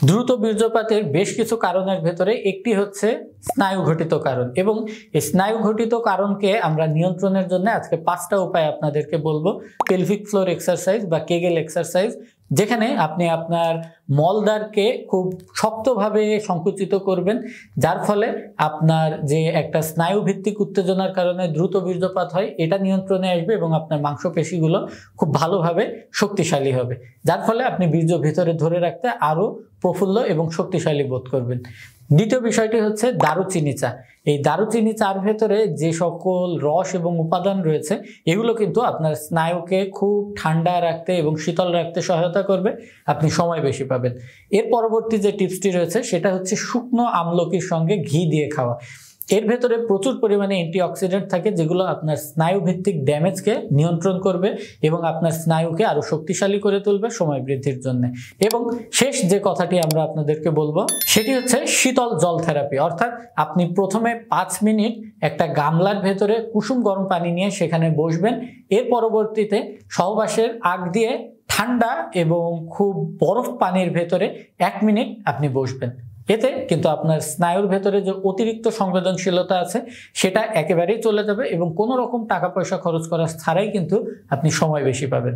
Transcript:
দ্রুত বীর্যপাতের বেশ কিছু কারণের ভেতরে একটি হচ্ছে স্নায়ু ঘটিত কারণ, এবং এই স্নায়ু ঘটিত কারণকে আমরা নিয়ন্ত্রণের জন্য আজকে 5টা উপায় আপনাদেরকে বলবো। পেলভিক ফ্লোর এক্সারসাইজ বা কেগেল এক্সারসাইজ, যেখানে আপনি আপনার মলদ্বারকে খুব শক্তভাবে সংকুচিত করবেন, যার ফলে আপনার যে একটা স্নায়ু ভিত্তিক উত্তেজনার কারণে দ্রুত বীর্যপাত হয় এটা নিয়ন্ত্রণে আসবে এবং আপনার মাংসপেশিগুলো খুব ভালোভাবে শক্তিশালী হবে, যার ফলে আপনি বীর্য ভিতরে ধরে রাখতে আরো প্রফুল্ল এবং শক্তিশালী বোধ করবেন। দ্বিতীয় বিষয়টি হচ্ছে দারুচিনি চা। এই দারুচিনি চার ভেতরে যে সকল রস এবং উপাদান রয়েছে এগুলো কিন্তু আপনার স্নায়ুকে খুব ঠান্ডা রাখতে এবং শীতল রাখতে সহায়তা করবে, আপনি সময় বেশি পাবেন। এর পরবর্তী যে টিপসটি রয়েছে সেটা হচ্ছে শুকনো আমলকির সঙ্গে ঘি দিয়ে খাওয়া। এর ভেতরে প্রচুর পরিমাণে অ্যান্টিঅক্সিডেন্ট থাকে, যেগুলো আপনার স্নায়ু ভিত্তিক ড্যামেজকে নিয়ন্ত্রণ করবে এবং আপনার স্নায়ুকে আরো শক্তিশালী করে তুলবে সময় বৃদ্ধির জন্য। এবং শেষ যে কথাটি আমরা আপনাদেরকে বলবো সেটি হচ্ছে শীতল জল থেরাপি। অর্থাৎ আপনি প্রথমে 5 মিনিট একটা গামলার ভেতরে কুসুম গরম পানি নিয়ে সেখানে বসবেন, এর পরবর্তীতে সহবাসের আগ দিয়ে ঠান্ডা এবং খুব বরফ পানির ভেতরে 1 মিনিট আপনি বসবেন। এতে কিন্তু আপনার স্নায়ুর ভেতরে যে অতিরিক্ত সংবেদনশীলতা আছে সেটা একেবারেই চলে যাবে এবং কোনো রকম টাকা পয়সা খরচ করা ছাড়াই কিন্তু আপনি সময় বেশি পাবেন।